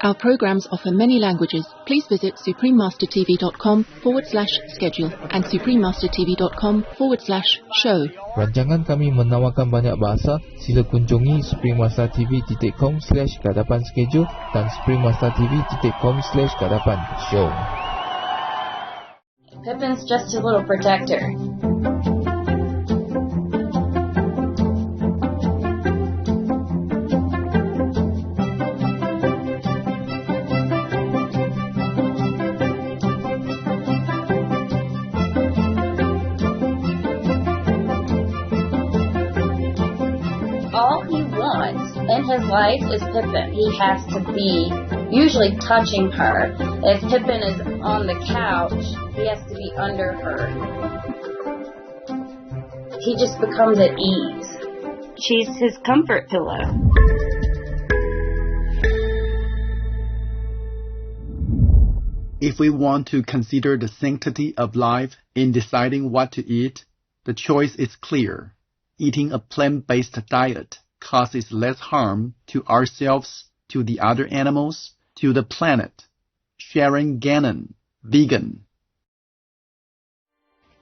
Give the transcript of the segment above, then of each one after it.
Our programs offer many languages. Please visit suprememastertv.com/schedule and suprememastertv.com/show. Rancangan kami menawarkan banyak bahasa. Sila kunjungi suprememastertv.com/kadapan-schedule dan suprememastertv.com/kadapan-show. Pippin's just his little protector. All he wants in his life is Pippin. He has to be usually touching her. If Pippin is on the couch, he has to be under her. He just becomes at ease. She's his comfort pillow. If we want to consider the sanctity of life in deciding what to eat, the choice is clear. Eating a plant-based diet causes less harm to ourselves, to the other animals, to the planet. Sharon Gannon, vegan.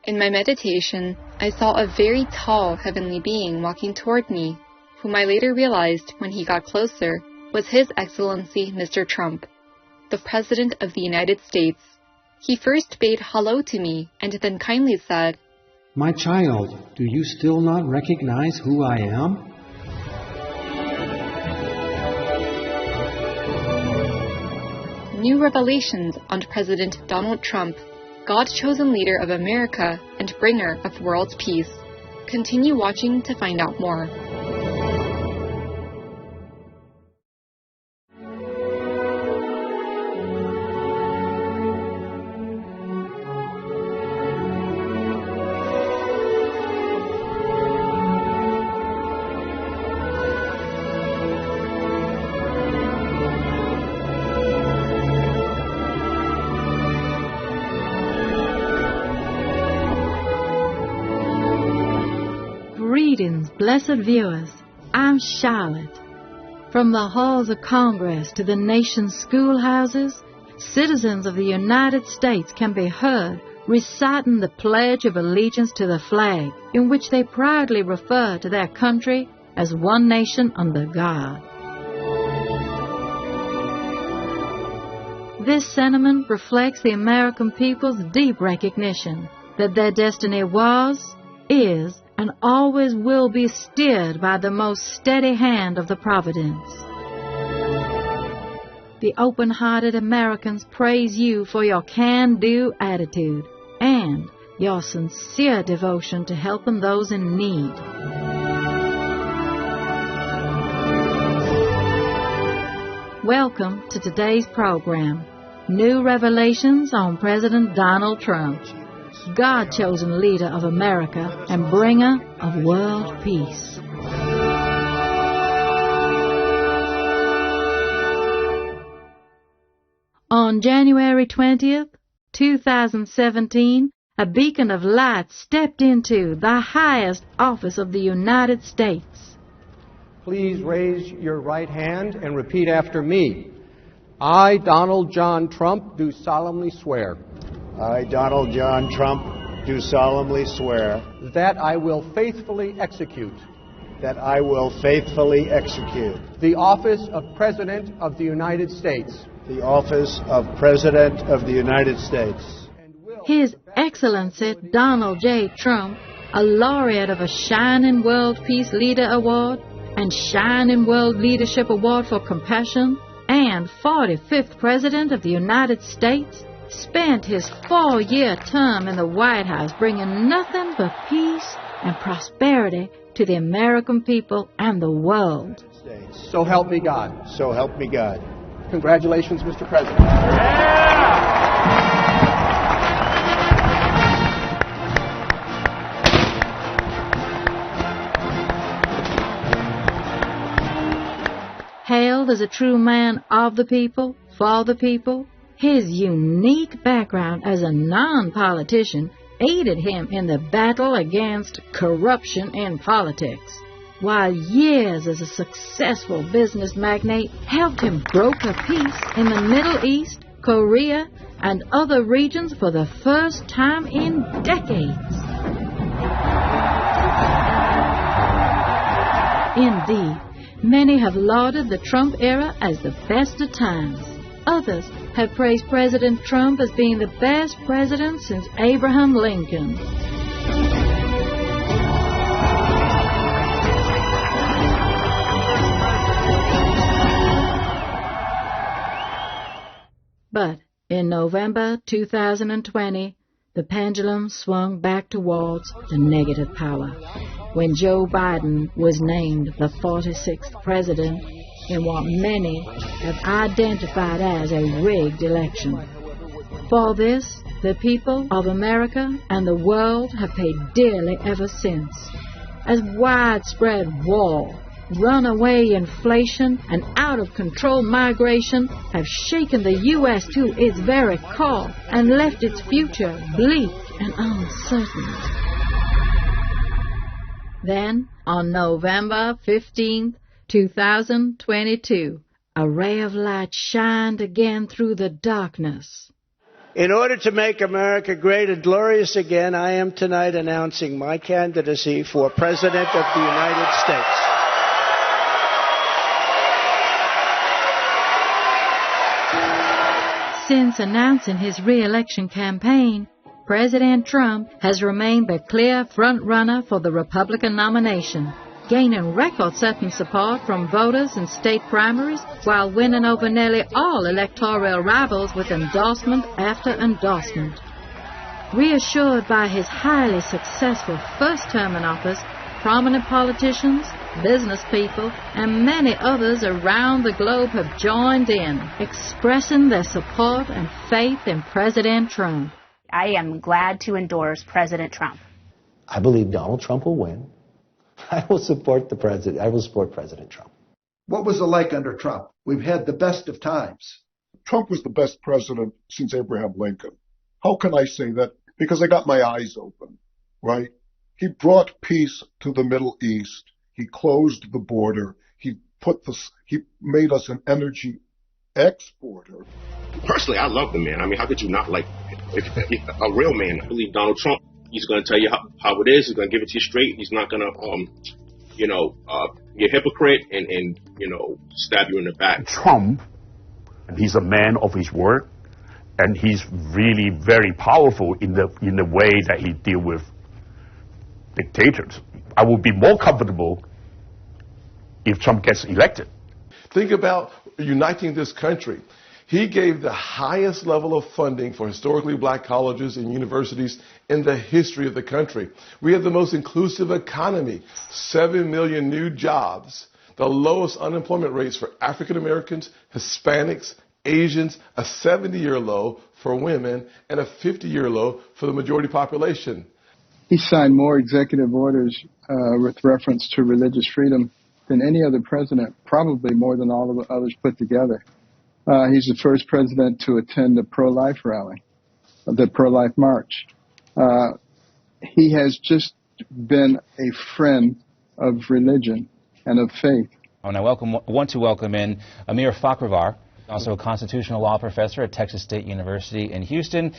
In my meditation, I saw a very tall heavenly being walking toward me, whom I later realized when he got closer was His Excellency Mr. Trump, the President of the United States. He first bade hello to me and then kindly said, "My child, do you still not recognize who I am?" New revelations on President Donald Trump, God-chosen leader of America and bringer of world peace. Continue watching to find out more. Greetings, blessed viewers. I'm Charlotte. From the halls of Congress to the nation's schoolhouses, citizens of the United States can be heard reciting the Pledge of Allegiance to the flag, in which they proudly refer to their country as one nation under God. This sentiment reflects the American people's deep recognition that their destiny was, is, and always will be steered by the most steady hand of the Providence. The open-hearted Americans praise you for your can-do attitude and your sincere devotion to helping those in need. Welcome to today's program, New Revelations on President Donald Trump, God-chosen leader of America and bringer of world peace. On January 20th, 2017, a beacon of light stepped into the highest office of the United States. Please raise your right hand and repeat after me. I, Donald John Trump, do solemnly swear. I, Donald John Trump, do solemnly swear that I will faithfully execute the office of President of the United States. The office of President of the United States. His Excellency Donald J. Trump, a laureate of a Shining World Peace Leader Award and Shining World Leadership Award for Compassion, and 45th President of the United States, spent his 4-year term in the White House bringing nothing but peace and prosperity to the American people and the world. So help me God. So help me God. Congratulations, Mr. President. Hailed as a true man of the people, for the people, his unique background as a non-politician aided him in the battle against corruption in politics. while years as a successful business magnate helped him broker peace in the Middle East, Korea, and other regions for the first time in decades. Indeed, many have lauded the Trump era as the best of times. Others have praised President Trump as being the best president since Abraham Lincoln. But in November 2020, the pendulum swung back towards the negative power when Joe Biden was named the 46th president in what many have identified as a rigged election. For this, the people of America and the world have paid dearly ever since, as widespread war, runaway inflation, and out-of-control migration have shaken the U.S. to its very core and left its future bleak and uncertain. Then, on November 15th, 2022, a ray of light shined again through the darkness. In order to make America great and glorious again, I am tonight announcing my candidacy for President of the United States. Since announcing his re-election campaign, President Trump has remained the clear front-runner for the Republican nomination, gaining record-setting support from voters in state primaries while winning over nearly all electoral rivals with endorsement after endorsement. Reassured by his highly successful first term in office, prominent politicians, business people, and many others around the globe have joined in, expressing their support and faith in President Trump. I am glad to endorse President Trump. I believe Donald Trump will win. I will support the president. I will support President Trump. What was it like under Trump? We've had the best of times. Trump was the best president since Abraham Lincoln. How can I say that? Because I got my eyes open, right? He brought peace to the Middle East. He closed the border. He made us an energy exporter. Personally, I love the man. I mean, how could you not like him? If a real man, I believe Donald Trump, he's going to tell you how it is. He's going to give it to you straight. He's not going to, be a hypocrite and stab you in the back. Trump, he's a man of his word, and he's really very powerful in the way that he deals with dictators. I would be more comfortable if Trump gets elected. Think about uniting this country. He gave the highest level of funding for historically black colleges and universities in the history of the country. We have the most inclusive economy, 7 million new jobs, the lowest unemployment rates for African Americans, Hispanics, Asians, a 70-year low for women, and a 50-year low for the majority population. He signed more executive orders with reference to religious freedom than any other president, probably more than all of the others put together. He's the first president to attend a pro-life rally, the pro-life march. He has just been a friend of religion and of faith. And I want to welcome in Amir Fakhrivar, also a constitutional law professor at Texas State University in Houston.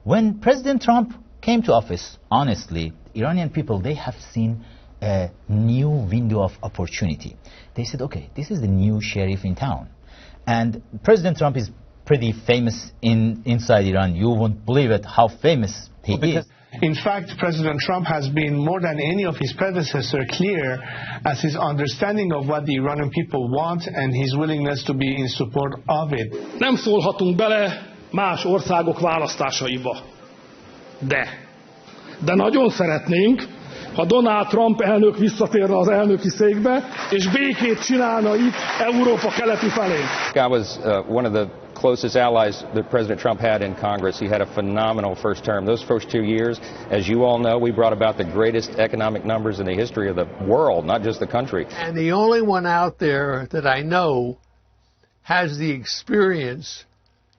When President Trump came to office, honestly, Iranian people, they have seen a new window of opportunity. They said, okay, this is the new sheriff in town. And President Trump is pretty famous inside Iran. You won't believe it, how famous he is. In fact, President Trump has been more than any of his predecessors clear as his understanding of what the Iranian people want and his willingness to be in support of it. Nem szólhatunk bele más országok választásaiba. De nagyon szeretnénk, ha Donald Trump elnök visszatérne az elnöki székbe, és békét csinálna itt Európa keleti felé. I was one of the closest allies that President Trump had in Congress. He had a phenomenal first term. Those first 2 years, as you all know, we brought about the greatest economic numbers in the history of the world, not just the country. And the only one out there that I know has the experience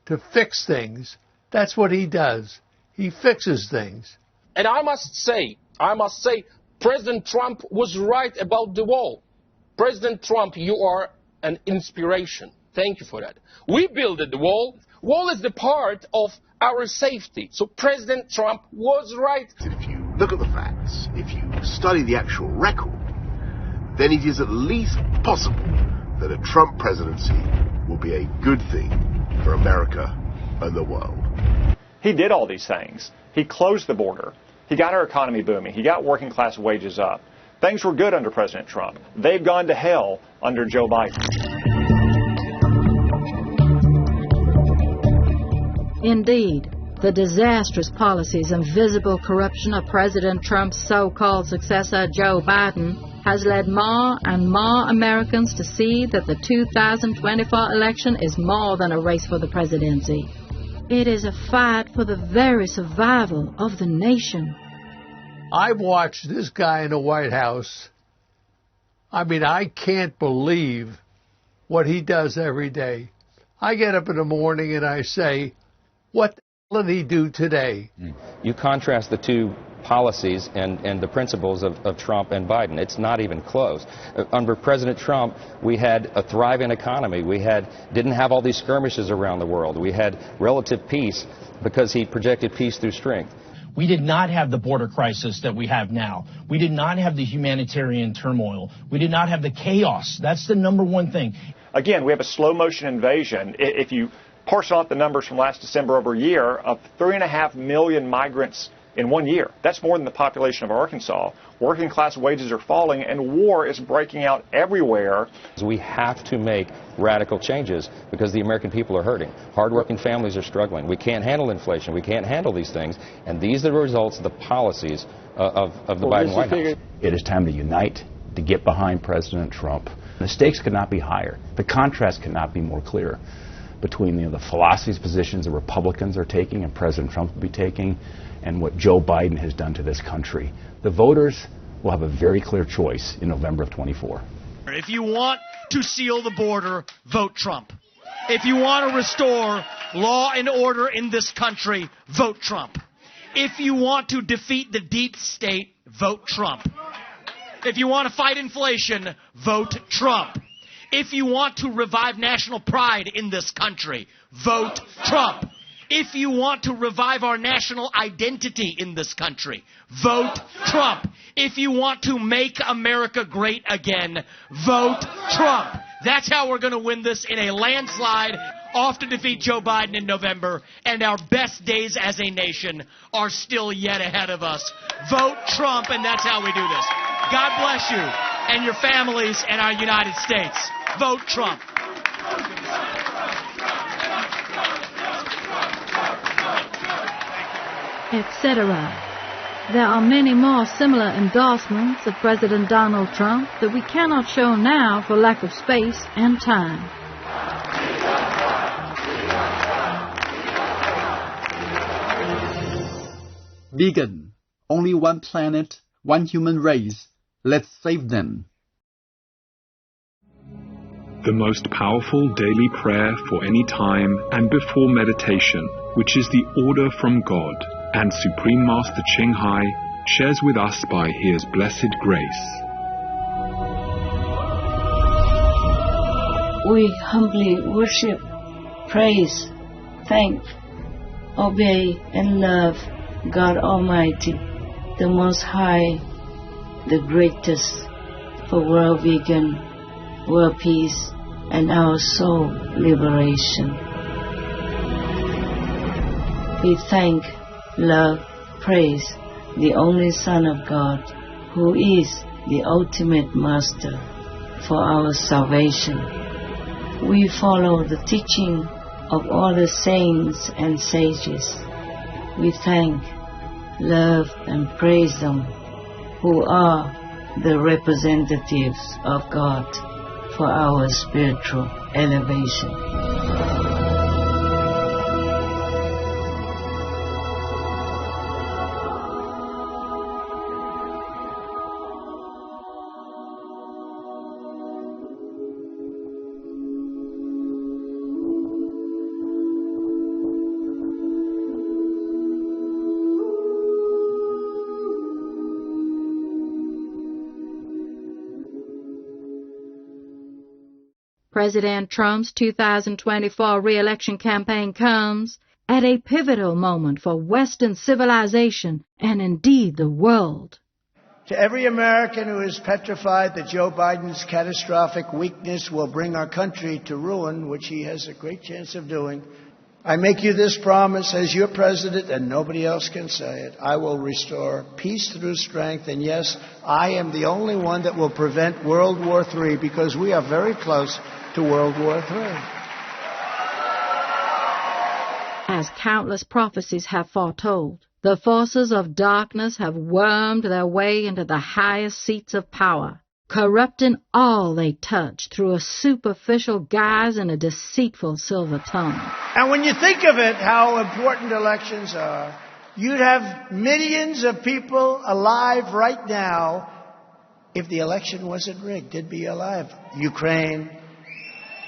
to fix things. That's what he does. He fixes things. And I must say, President Trump was right about the wall. President Trump, you are an inspiration. Thank you for that. We built the wall. Wall is the part of our safety. So President Trump was right. If you look at the facts, if you study the actual record, then it is at least possible that a Trump presidency will be a good thing for America and the world. He did all these things. He closed the border. He got our economy booming. He got working class wages up. Things were good under President Trump. They've gone to hell under Joe Biden. Indeed, the disastrous policies and visible corruption of President Trump's so-called successor, Joe Biden, has led more and more Americans to see that the 2024 election is more than a race for the presidency. It is a fight for the very survival of the nation. I've watched this guy in the White House. I mean, I can't believe what he does every day. I get up in the morning and I say, what the hell did he do today? You contrast the two policies and the principles of Trump and Biden. It's not even close. Under President Trump, we had a thriving economy. We didn't have all these skirmishes around the world. We had relative peace because he projected peace through strength. We did not have the border crisis that we have now. We did not have the humanitarian turmoil. We did not have the chaos. That's the number one thing. Again, we have a slow motion invasion. If you parcel out the numbers from last December over a year of 3.5 million migrants in 1 year. That's more than the population of Arkansas. Working class wages are falling and war is breaking out everywhere. We have to make radical changes because the American people are hurting. Hardworking families are struggling. We can't handle inflation. We can't handle these things. And these are the results of the policies of the Biden White House. It is time to unite, to get behind President Trump. The stakes could not be higher. The contrast could not be more clear between the philosophies, positions the Republicans are taking and President Trump will be taking and what Joe Biden has done to this country. The voters will have a very clear choice in November of 24. If you want to seal the border, vote Trump. If you want to restore law and order in this country, vote Trump. If you want to defeat the deep state, vote Trump. If you want to fight inflation, vote Trump. If you want to revive national pride in this country, vote Trump. If you want to revive our national identity in this country, vote Trump. If you want to make America great again, vote Trump. That's how we're going to win this in a landslide, off to defeat Joe Biden in November, and our best days as a nation are still yet ahead of us. Vote Trump, and that's how we do this. God bless you and your families and our United States. Vote Trump. Etc. There are many more similar endorsements of President Donald Trump that we cannot show now for lack of space and time. Vegan. Only one planet, one human race. Let's save them. The most powerful daily prayer for any time and before meditation, which is the order from God, and Supreme Master Ching Hai shares with us by His blessed grace. We humbly worship, praise, thank, obey, and love God Almighty, the Most High, the greatest, for world vegan, world peace, and our soul liberation. We thank, love, praise the only Son of God, who is the ultimate Master for our salvation. We follow the teaching of all the saints and sages. We thank, love, and praise them, who are the representatives of God for our spiritual elevation. President Trump's 2024 re-election campaign comes at a pivotal moment for Western civilization and indeed the world. To every American who is petrified that Joe Biden's catastrophic weakness will bring our country to ruin, which he has a great chance of doing, I make you this promise as your president, and nobody else can say it. I will restore peace through strength, and yes, I am the only one that will prevent World War III, because we are very close to World War III. As countless prophecies have foretold, the forces of darkness have wormed their way into the highest seats of power, corrupting all they touch through a superficial guise and a deceitful silver tongue. And when you think of it, how important elections are, you'd have millions of people alive right now if the election wasn't rigged. They'd be alive. Ukraine,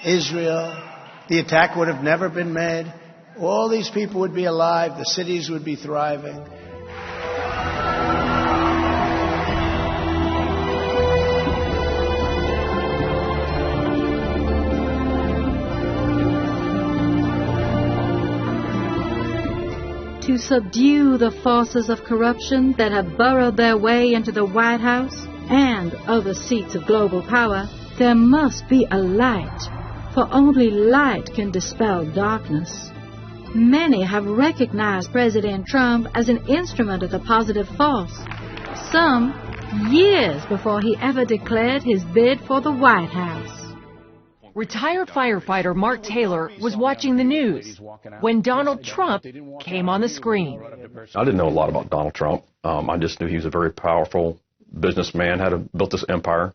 Israel, the attack would have never been made. All these people would be alive. The cities would be thriving. To subdue the forces of corruption that have burrowed their way into the White House and other seats of global power, there must be a light, for only light can dispel darkness. Many have recognized President Trump as an instrument of the positive force, some years before he ever declared his bid for the White House. Retired firefighter Mark Taylor was watching the news when Donald Trump came on the screen. I didn't know a lot about Donald Trump. I just knew he was a very powerful businessman, built this empire.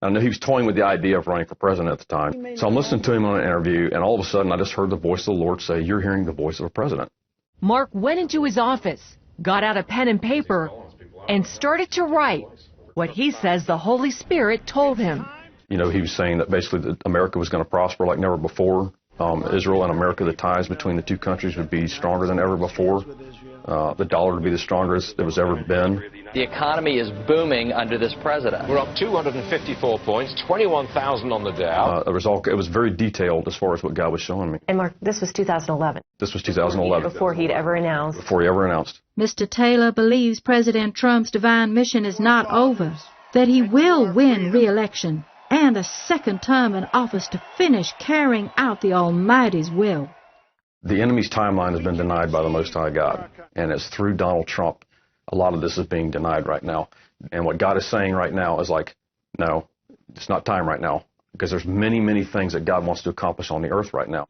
I knew he was toying with the idea of running for president at the time. So I'm listening to him on an interview, and all of a sudden I just heard the voice of the Lord say, "You're hearing the voice of a president." Mark went into his office, got out a pen and paper, and started to write what he says the Holy Spirit told him. You know, he was saying that basically that America was going to prosper like never before. Israel and America, the ties between the two countries would be stronger than ever before. The dollar would be the strongest it was ever been. The economy is booming under this president. We're up 254 points, 21,000 on the Dow. It was very detailed as far as what God was showing me. And Mark, this was 2011. This was 2011. Before he'd ever announced. Before he ever announced. Mr. Taylor believes President Trump's divine mission is not over, that he will win re-election and a second term in office to finish carrying out the Almighty's will. The enemy's timeline has been denied by the Most High God, and it's through Donald Trump. A lot of this is being denied right now. And what God is saying right now is like, no, it's not time right now, because there's many, many things that God wants to accomplish on the earth right now.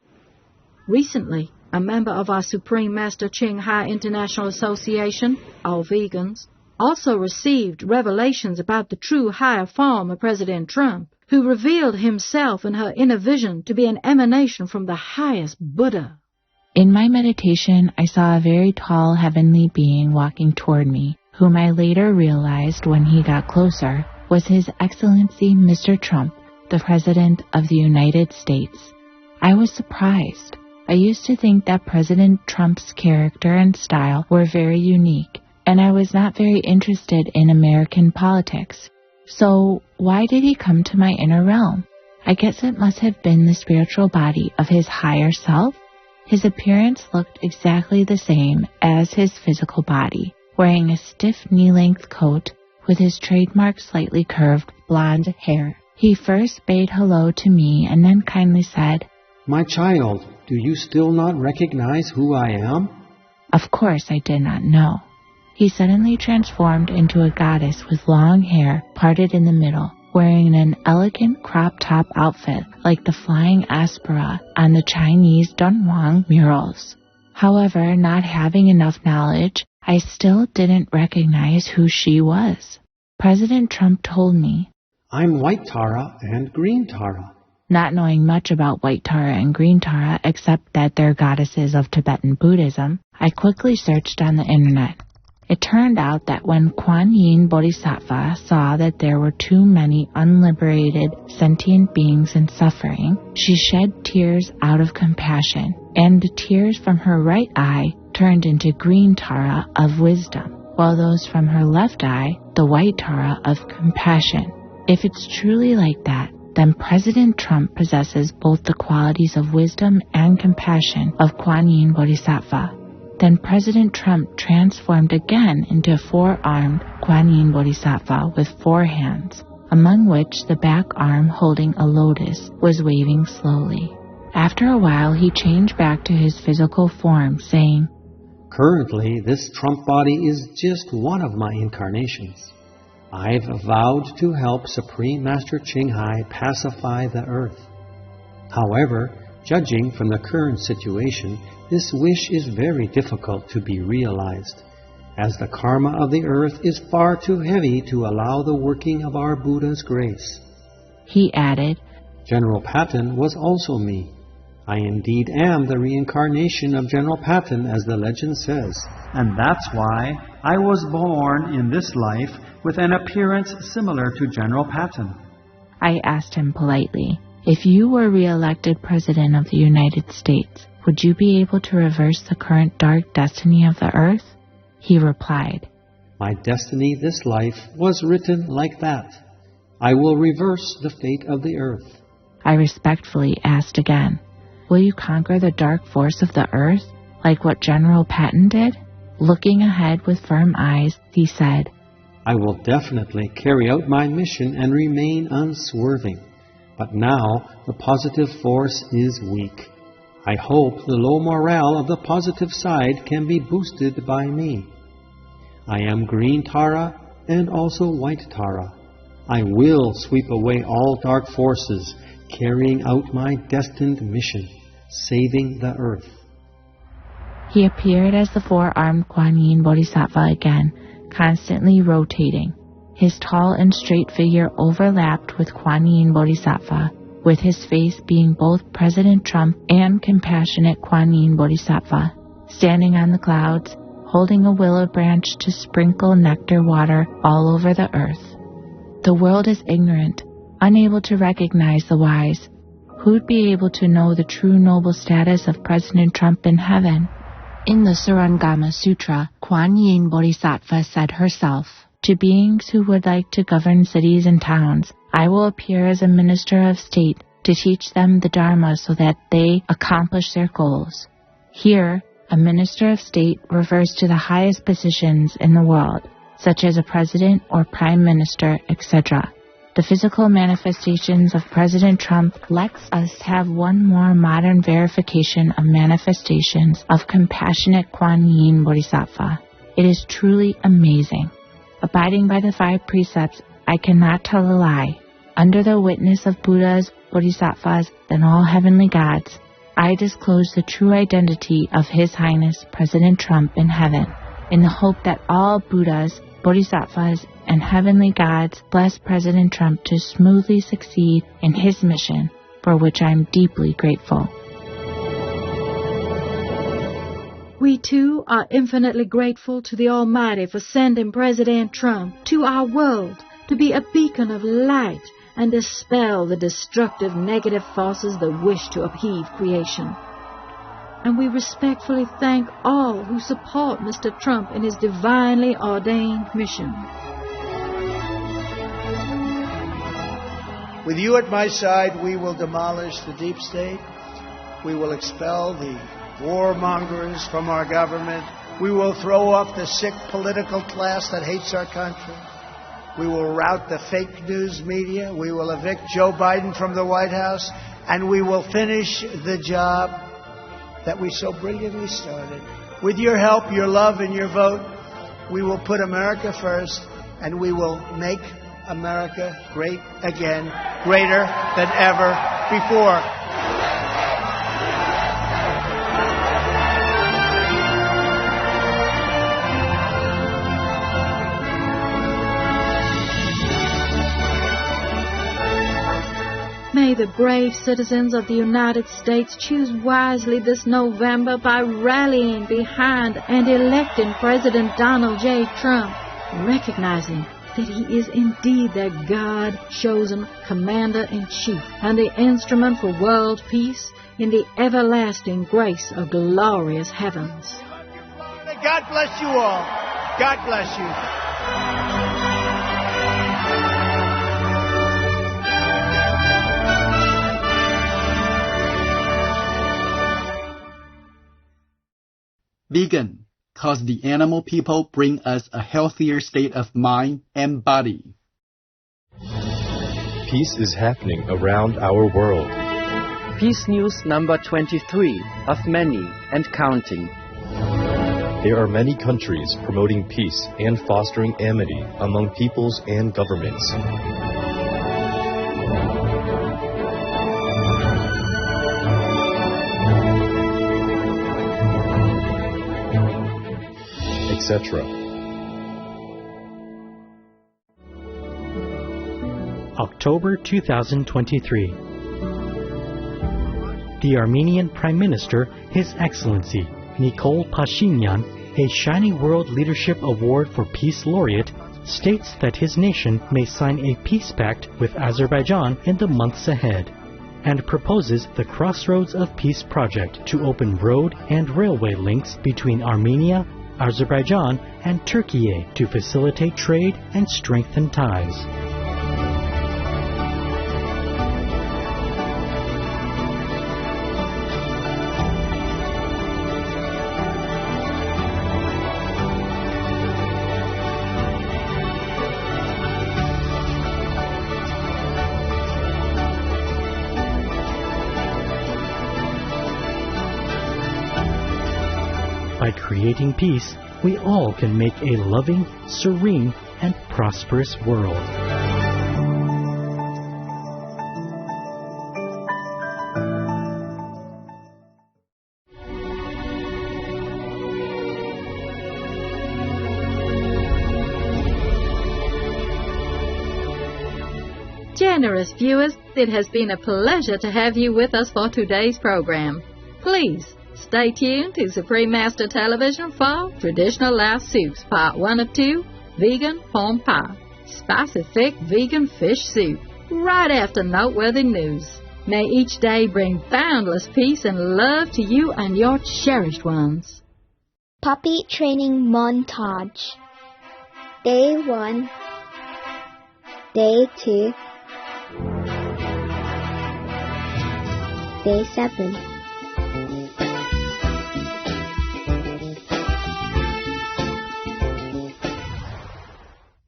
Recently, a member of our Supreme Master Ching Hai International Association, all vegans, also received revelations about the true higher form of President Trump, who revealed himself in her inner vision to be an emanation from the highest Buddha. In my meditation, I saw a very tall heavenly being walking toward me, whom I later realized when he got closer was His Excellency Mr. Trump, the President of the United States. I was surprised. I used to think that President Trump's character and style were very unique, and I was not very interested in American politics. So why did he come to my inner realm? I guess it must have been the spiritual body of his higher self. His appearance looked exactly the same as his physical body, wearing a stiff knee-length coat with his trademark slightly curved blonde hair. He first bade hello to me and then kindly said, "My child, do you still not recognize who I am?" Of course I did not know. He suddenly transformed into a goddess with long hair parted in the middle, wearing an elegant crop-top outfit like the flying Aspera on the Chinese Dunhuang murals. However, not having enough knowledge, I still didn't recognize who she was. President Trump told me, "I'm White Tara and Green Tara." Not knowing much about White Tara and Green Tara except that they're goddesses of Tibetan Buddhism, I quickly searched on the internet. It turned out that when Kuan Yin Bodhisattva saw that there were too many unliberated sentient beings in suffering, she shed tears out of compassion, and the tears from her right eye turned into green Tara of wisdom, while those from her left eye, the white Tara of compassion. If it's truly like that, then President Trump possesses both the qualities of wisdom and compassion of Kuan Yin Bodhisattva. Then President Trump transformed again into a four-armed Kuan Yin Bodhisattva with four hands, among which the back arm holding a lotus was waving slowly. After a while, he changed back to his physical form, saying, "Currently, this Trump body is just one of my incarnations. I've vowed to help Supreme Master Qinghai pacify the earth. However, judging from the current situation, this wish is very difficult to be realized, as the karma of the earth is far too heavy to allow the working of our Buddha's grace." He added, "General Patton was also me. I indeed am the reincarnation of General Patton, as the legend says. And that's why I was born in this life with an appearance similar to General Patton." I asked him politely, "If you were re-elected President of the United States, would you be able to reverse the current dark destiny of the earth?" He replied, "My destiny this life was written like that. I will reverse the fate of the earth." I respectfully asked again, "Will you conquer the dark force of the earth, like what General Patton did?" Looking ahead with firm eyes, he said, "I will definitely carry out my mission and remain unswerving. But now the positive force is weak. I hope the low morale of the positive side can be boosted by me. I am green Tara and also white Tara. I will sweep away all dark forces, carrying out my destined mission, saving the earth." He appeared as the four-armed Kuan Yin Bodhisattva again, constantly rotating. His tall and straight figure overlapped with Kuan Yin Bodhisattva, with his face being both President Trump and compassionate Kuan Yin Bodhisattva, standing on the clouds, holding a willow branch to sprinkle nectar water all over the earth. The world is ignorant, unable to recognize the wise. Who'd be able to know the true noble status of President Trump in heaven? In the Surangama Sutra, Kuan Yin Bodhisattva said herself, "To beings who would like to govern cities and towns, I will appear as a minister of state to teach them the Dharma so that they accomplish their goals." Here, a minister of state refers to the highest positions in the world, such as a president or prime minister, etc. The physical manifestations of President Trump lets us have one more modern verification of manifestations of compassionate Kuan Yin Bodhisattva. It is truly amazing. Abiding by the 5 precepts, I cannot tell a lie. Under the witness of Buddhas, Bodhisattvas, and all heavenly gods, I disclose the true identity of His Highness President Trump in heaven, in the hope that all Buddhas, Bodhisattvas, and heavenly gods bless President Trump to smoothly succeed in his mission, for which I am deeply grateful. We too are infinitely grateful to the Almighty for sending President Trump to our world to be a beacon of light and dispel the destructive negative forces that wish to upheave creation. And we respectfully thank all who support Mr. Trump in his divinely ordained mission. With you at my side, we will demolish the deep state. We will expel the warmongers from our government. We will throw off the sick political class that hates our country. We will rout the fake news media. We will evict Joe Biden from the White House. And we will finish the job that we so brilliantly started. With your help, your love, and your vote, we will put America first, and we will make America great again, greater than ever before. May the brave citizens of the United States choose wisely this November by rallying behind and electing President Donald J. Trump, recognizing that he is indeed their God-chosen Commander-in-Chief and the instrument for world peace in the everlasting grace of glorious heavens. God bless you all. God bless you. Vegan, cause the animal people bring us a healthier state of mind and body. Peace is happening around our world. Peace News number 23 of many and counting. There are many countries promoting peace and fostering amity among peoples and governments. Etc. October 2023. The Armenian Prime Minister, His Excellency Nikol Pashinyan, a Shiny World Leadership Award for Peace laureate, states that his nation may sign a peace pact with Azerbaijan in the months ahead, and proposes the Crossroads of Peace project to open road and railway links between Armenia, Azerbaijan, and Turkey to facilitate trade and strengthen ties. By creating peace, we all can make a loving, serene, and prosperous world. Generous viewers, it has been a pleasure to have you with us for today's program. Please stay tuned to Supreme Master Television for Traditional Lao Soups Part 1 of 2, Vegan Porn Pie, Spicy Thick Vegan Fish Soup, right after noteworthy news. May each day bring boundless peace and love to you and your cherished ones. Puppy Training Montage. Day 1, Day 2, Day 7.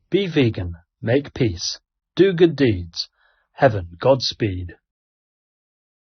Be vegan, make peace, do good deeds. Heaven, Godspeed.